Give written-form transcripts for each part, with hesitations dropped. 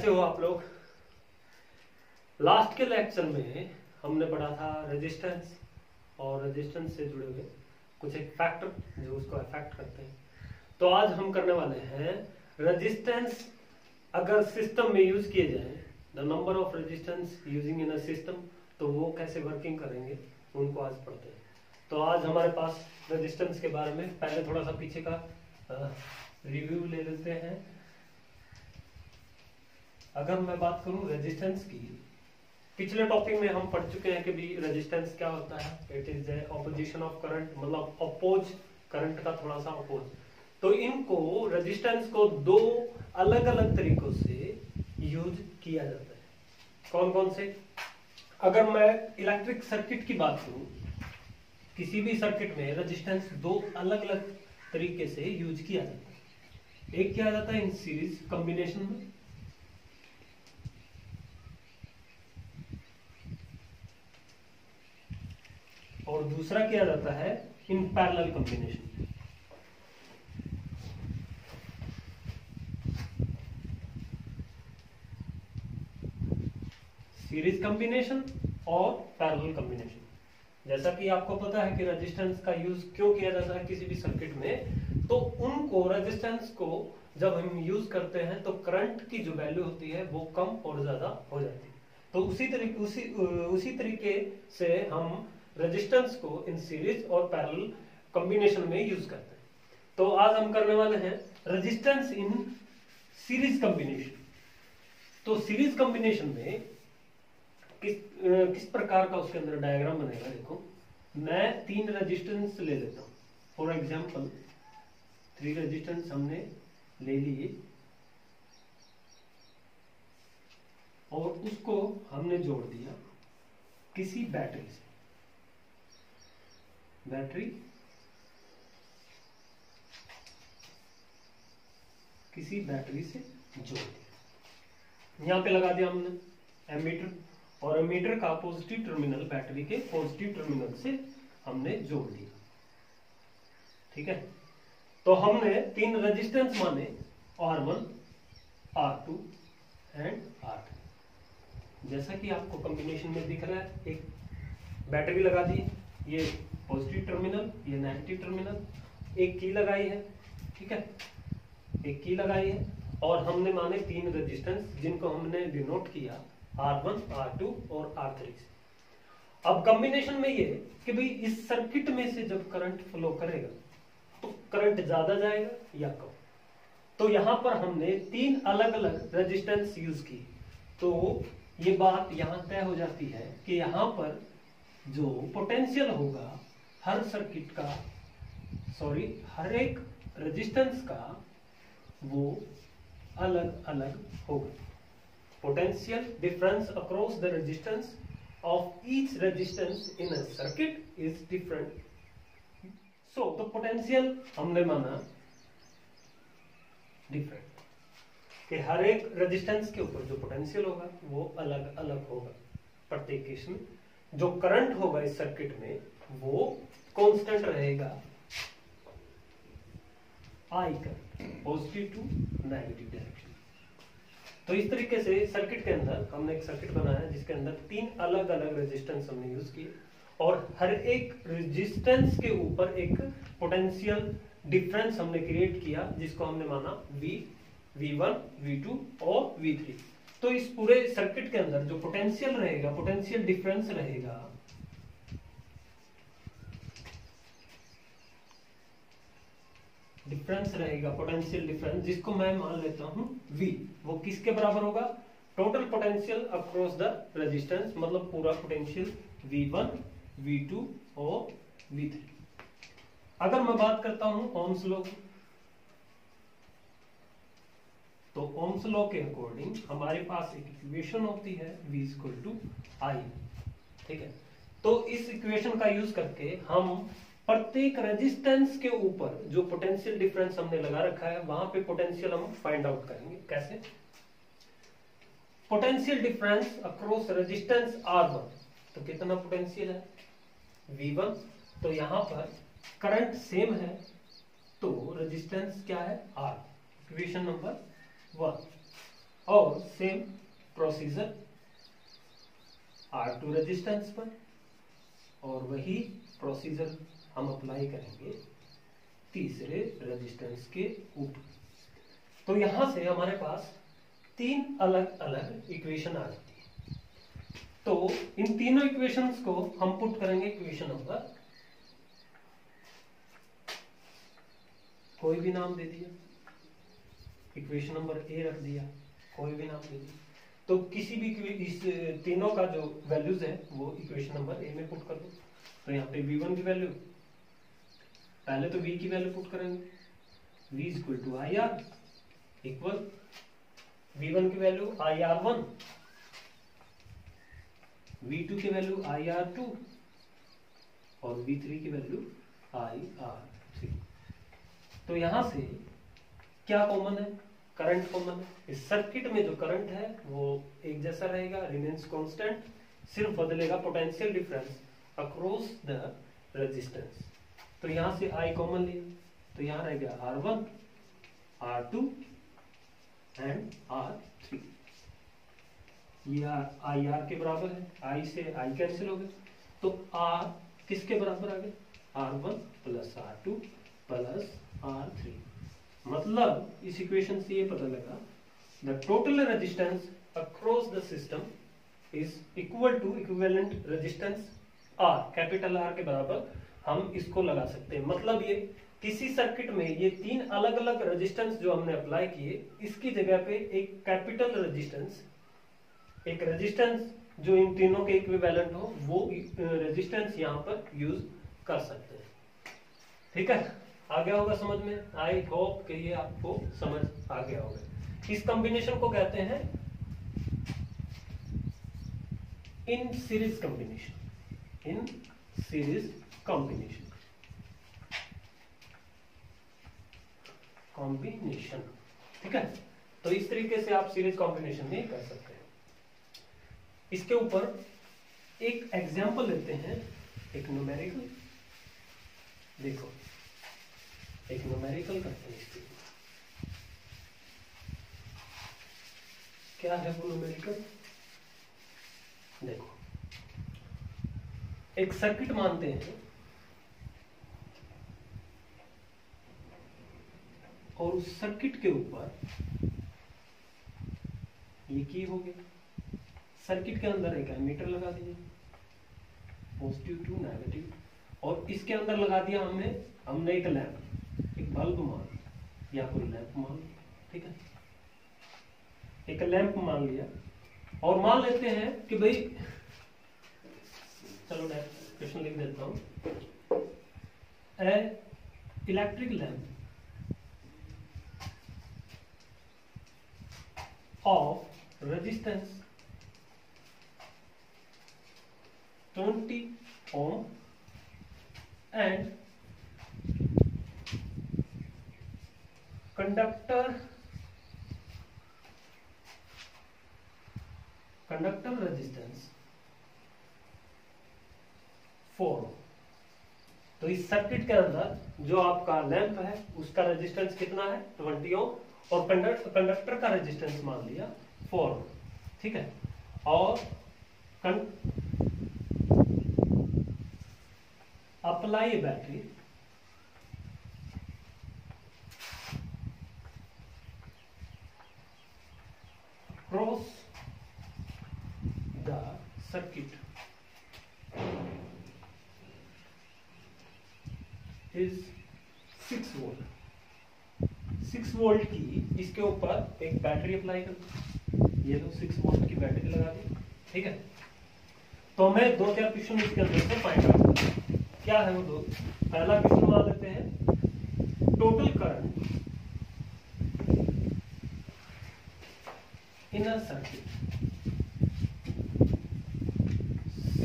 कैसे हो आप लोग? लास्ट के लेक्चर में हमने पढ़ा था रेजिस्टेंस और रेजिस्टेंस से जुड़े हुए कुछ एक फैक्टर जो उसको अफेक्ट करते हैं। तो आज हम करने वाले हैं रेजिस्टेंस अगर सिस्टम में यूज किए जाए, the number of resistance using in a system, तो वो कैसे वर्किंग करेंगे उनको आज पढ़ते हैं। तो आज हमारे पास रेजिस्टेंस के बारे में पहले थोड़ा सा पीछे का रिव्यू ले लेते हैं। अगर मैं बात करूं रेजिस्टेंस की, पिछले टॉपिक में हम पढ़ चुके हैं कि भी रेजिस्टेंस क्या होता है। It is opposition of current, मतलब अपोज करंट का थोड़ा सा अपोज। तो इनको रेजिस्टेंस को दो अलग अलग तरीकों से यूज किया जाता है। कौन कौन से? अगर मैं इलेक्ट्रिक सर्किट की बात करूं, किसी भी सर्किट में रेजिस्टेंस दो अलग अलग तरीके से यूज किया जाता है। एक किया जाता है इन सीरीज कॉम्बिनेशन में, और दूसरा किया जाता है in parallel combination. Series combination और पैरेलल कॉम्बिनेशन। जैसा कि आपको पता है कि रेजिस्टेंस का यूज क्यों किया जाता है किसी भी सर्किट में, तो उनको रेजिस्टेंस को जब हम यूज करते हैं तो करंट की जो वैल्यू होती है वो कम और ज्यादा हो जाती है। तो उसी तरीके से हम रेजिस्टेंस को इन सीरीज और पैरेलल कॉम्बिनेशन में यूज करते हैं। तो आज हम करने वाले हैं रेजिस्टेंस इन सीरीज कॉम्बिनेशन। तो सीरीज कॉम्बिनेशन में किस प्रकार का उसके अंदर डायग्राम बनेगा। देखो, मैं 3 रेजिस्टेंस ले लेता हूं। फॉर एग्जांपल 3 रेजिस्टेंस हमने ले लिए और उसको हमने जोड़ दिया किसी बैटरी से। बैटरी किसी बैटरी से जोड़ दिया, यहां पे लगा दिया हमने एमीटर, और एमीटर का पॉजिटिव टर्मिनल बैटरी के पॉजिटिव टर्मिनल से हमने जोड़ दिया। ठीक है, तो हमने 3 रेजिस्टेंस माने R1, R2 एंड R3। जैसा कि आपको कॉम्बिनेशन में दिख रहा है, एक बैटरी लगा दी, ये पॉजिटिव टर्मिनल, ये नेगेटिव टर्मिनल, एक की लगाई है। ठीक है, एक की लगाई है, और हमने माने 3 रेजिस्टेंस जिनको हमने डिनोट किया R1, R2 और R3 से। अब कॉम्बिनेशन में ये कि भाई इस सर्किट में से जब करंट फ्लो करेगा तो करंट ज्यादा जाएगा या कम। तो यहां पर हमने 3 अलग अलग रेजिस्टेंस यूज की। तो ये बात यहां तय हो जाती है कि यहां पर जो पोटेंशियल होगा हर सर्किट का, हर एक रेजिस्टेंस का, वो अलग अलग होगा। Potential difference across the resistance of each resistance in a circuit is different. So the potential हमने माना different, कि हर एक रेजिस्टेंस के ऊपर जो पोटेंशियल होगा वो अलग अलग होगा प्रत्येक केस में। जो करंट होगा इस सर्किट में वो कांस्टेंट रहेगा, I current, positive to negative direction. तो इस तरीके से सर्किट के अंदर हमने एक सर्किट बनाया जिसके अंदर 3 अलग अलग रेजिस्टेंस हमने यूज किए, और हर एक रेजिस्टेंस के ऊपर एक पोटेंशियल डिफरेंस हमने क्रिएट किया जिसको हमने माना V1, V2 और V3। तो इस पूरे सर्किट के अंदर जो पोटेंशियल रहेगा, पोटेंशियल डिफरेंस रहेगा, पोटेंशियल डिफरेंस, जिसको मैं मान लेता हूं V। वो किसके बराबर होगा? Total potential across the resistance, मतलब पूरा पोटेंशियल V1, V2 और V3। अगर मैं बात करता हूं ओम्स लॉ, तो ओम्स लॉ के अकॉर्डिंग हमारे पास एक इक्वेशन होती है V = I। ठीक है, तो इस इक्वेशन का यूज करके हम प्रत्येक रेजिस्टेंस के ऊपर जो पोटेंशियल डिफरेंस हमने लगा रखा है वहां पे पोटेंशियल हम फाइंड आउट करेंगे। कैसे? Potential difference across resistance R1, तो कितना पोटेंशियल है? V1। तो यहां पर करंट सेम है, तो रेजिस्टेंस क्या है? R। Equation number 1। और सेम प्रोसीजर R2 रेजिस्टेंस पर, और वही प्रोसीजर हम अप्लाई करेंगे तीसरे रेजिस्टेंस के ऊपर। तो यहां से हमारे पास तीन अलग अलग इक्वेशन आ जाती है। तो इन तीनों इक्वेशंस को हम पुट करेंगे इक्वेशन नंबर, कोई भी नाम दे दिया, इक्वेशन नंबर ए रख दिया, कोई भी नाम दे दिया। तो किसी भी इस तीनों का जो वैल्यूज है वो इक्वेशन नंबर ए में पुट कर दो। तो यहाँ पे v1 की वैल्यू, पहले तो v की वैल्यू पुट करेंगे, v equal to I R equal v1 की value I R one, v2 की वैल्यू आई आर टू और v3 की वैल्यू आई आर थ्री। तो यहां से क्या कॉमन है? करंट कॉमन है। इस सर्किट में जो करंट है वो एक जैसा रहेगा, रिमेन्स कांस्टेंट, सिर्फ बदलेगा potential difference across the resistance. तो यहां से I कॉमन लिया, तो यहां रह गया R1, R2 एंड R3। ये आई आर के बराबर है, I से I कैंसिल हो गए, तो R किसके बराबर आ गए? R1 plus R2 plus R3। मतलब इस इक्वेशन से ये पता लगा the total resistance across the system is equal to equivalent resistance R, capital R के बराबर हम इसको लगा सकते हैं। मतलब ये किसी सर्किट में ये तीन अलग अलग रेजिस्टेंस जो हमने अप्लाई किए, इसकी जगह पे एक कैपिटल रेजिस्टेंस, एक रेजिस्टेंस जो इन तीनों के इक्विवेलेंट हो, वो रेजिस्टेंस यहाँ पर यूज कर सकते हैं। ठीक है, आ गया होगा समझ में? आई होप कि ये आपको समझ आ गया होगा। इस कॉम्बिनेशन को कहते हैं in series combination, in series combination, combination. ठीक है, तो इस तरीके से आप सीरीज कॉम्बिनेशन भी कर सकते हैं। इसके ऊपर एक एग्जांपल लेते हैं, एक न्यूमेरिकल। देखो, एक न्यूमेरिकल करते हैं इसके ऊपर। क्या है वो न्यूमेरिकल? देखो, एक सर्किट मानते हैं और उस सर्किट के ऊपर ये की हो गया, सर्किट के अंदर एक एमीटर लगा दिया, पॉजिटिव टू नेगेटिव, और इसके अंदर लगा दिया हमने एक लैंप, एक बल्ब मान या कोई लैंप मान, ठीक है, एक लैंप मान लिया। और मान लेते हैं कि भाई, चलो मैं क्वेश्चन लिख देता हूं, electric lamp of resistance 20 ohm and conductor resistance 4 ohm। तो इस सर्किट के अंदर जो आपका लैंप है उसका रेजिस्टेंस कितना है? 20 ओम, और कंडक्टर का रेजिस्टेंस मान लिया 4 ओम। ठीक है, और apply battery across the circuit is 6 volt. 6 volt की इसके ऊपर एक बैटरी अप्लाई कर दो, ये लो 6 वोल्ट की बैटरी लगा दी। ठीक है, तो हमें 2-4 क्वेश्चन इसके अंदर से फाइंड आउट करना है। क्या है वो दो? पहला क्वेश्चन मान लेते हैं, total current in a circuit,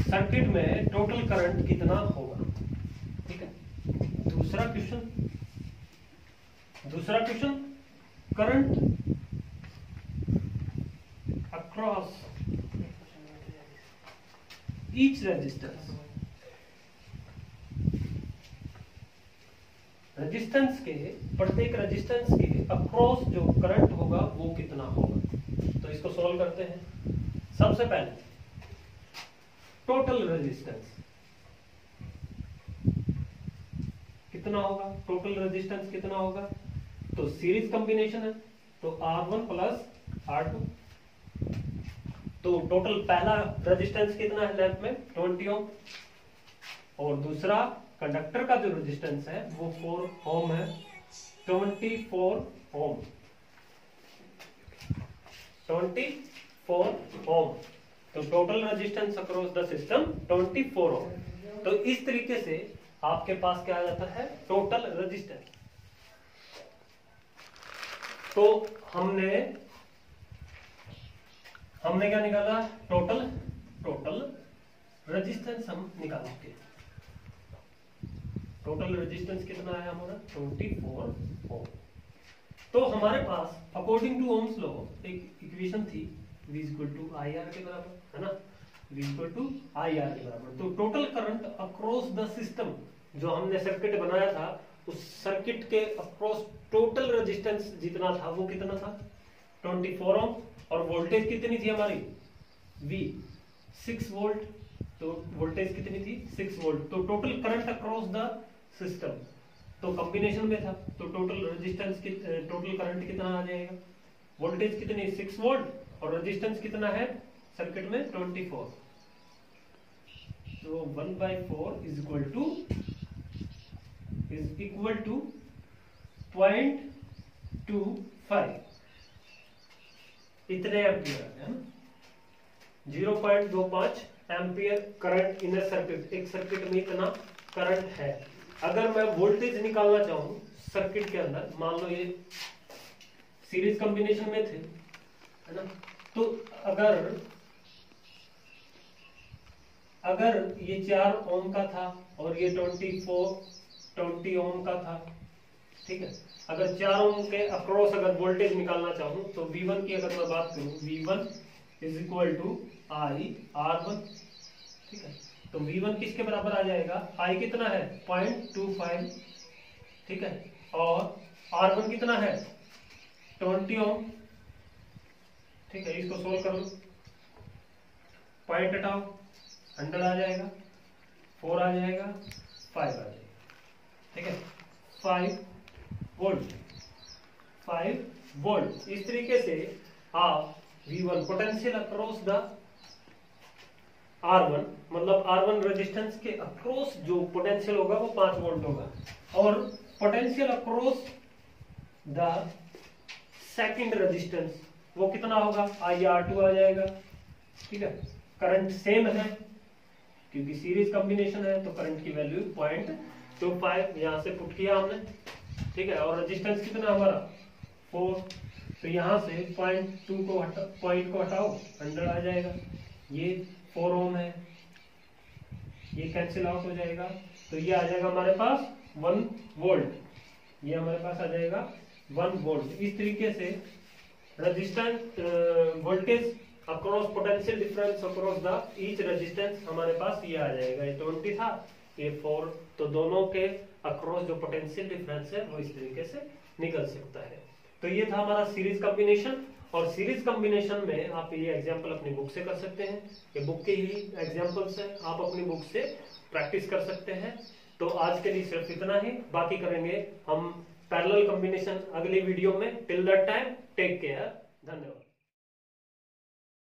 circuit में टोटल करंट कितना होगा। ठीक है, दूसरा question current across each resistance, resistance के प्रत्येक रेजिस्टेंस के अक्रॉस जो करंट होगा वो कितना होगा। तो इसको सॉल्व करते हैं। सबसे पहले टोटल रेजिस्टेंस कितना होगा, टोटल रेजिस्टेंस कितना होगा, तो सीरीज कॉम्बिनेशन है तो R1 प्लस R2, तो टोटल पहला रेजिस्टेंस कितना है लैंप में 20 ओम, और दूसरा कंडक्टर का जो रेजिस्टेंस है वो 4 ओम है, 24 ओम, 24 ओम। तो total resistance across the system 24 ओम। तो इस तरीके से आपके पास क्या आ जाता है टोटल रेजिस्टेंस। तो हमने क्या निकाला, टोटल रेजिस्टेंस हम निकाल सकते हैं। टोटल रेजिस्टेंस कितना है हमारा 24 ओम। तो हमारे पास अकॉर्डिंग टू ओम्स लॉ एक इक्वेशन थी V = IR के बराबर, है ना, V = IR के बराबर। तो total current across the system जो हमने सर्किट बनाया था उस सर्किट के अक्रॉस टोटल रेजिस्टेंस जितना था वो कितना था 24 ओम, और वोल्टेज कितनी थी हमारी V 6 वोल्ट, तो वोल्टेज कितनी थी 6 वोल्ट। तो total current across the system तो कॉम्बिनेशन में था, तो टोटल रेजिस्टेंस टोटल करंट कितना आ जाएगा, वोल्टेज कितनी 6 वोल्ट और रेजिस्टेंस कितना है सर्किट में 24, तो 1/4 इज इक्वल टू 0.25 इतने एम्पियर है ना, 0.25 एम्पियर करंट इन सर्किट, एक सर्किट में इतना करंट है। अगर मैं वोल्टेज निकालना चाहूं सर्किट के अंदर, मान लो ये सीरीज कॉम्बिनेशन में थे, है ना, तो अगर ये 4 ओम का था और ये 20 ओम का था, ठीक है, अगर 4 ओम के अक्रॉस अगर वोल्टेज निकालना चाहूं तो V1 की अगर मैं बात करूं V1 is equal to IR1, ठीक है, तो V1 किसके बराबर आ जाएगा, I कितना है 0.25, ठीक है, और R1 कितना है 20 ओम, ठीक है, इसको सोल्व कर लो, पॉइंट हटाओ, 100 आ जाएगा, 4 आ जाएगा, 5 आ जाएगा, ठीक है, 5 वोल्ट। इस तरीके से आप V1 potential across the R1, मतलब R1 रेजिस्टेंस के अक्रॉस जो पोटेंशियल होगा वो 5 वोल्ट होगा, और potential across the second resistance वो कितना होगा IR2 आ जाएगा, ठीक है, करंट सेम है क्योंकि सीरीज कॉम्बिनेशन है तो करंट की वैल्यू 0.25 यहां से पुट किया हमने, ठीक है, और रेजिस्टेंस कितना हमारा 4, तो यहां से पॉइंट को हटाओ, 100 आ जाएगा, ये 4 ओम है, ये कैंसिल आउट हो जाएगा, तो ये आ जाएगा हमारे पास 1 वोल्ट, ये हमारे पास आ जाएगा 1 वोल्ट। इस तरीके से resistance voltage across potential difference across the each resistance हमारे पास ये आ जाएगा, ये 20 था, ये 4, तो दोनों के अक्रॉस जो पोटेंशियल डिफरेंस है वो इस तरीके से निकल सकता है। तो ये था हमारा सीरीज कॉम्बिनेशन, और सीरीज कॉम्बिनेशन में आप ये एग्जांपल अपनी बुक से कर सकते हैं, ये बुक के ही एग्जांपल्स हैं, आप अपनी बुक से प्रैक्टिस कर सकते हैं। तो आज के लिए सिर्फ इतना ही, बाकी करेंगे हम पैरेलल कॉम्बिनेशन अगली वीडियो में। Till that time take care, धन्यवाद।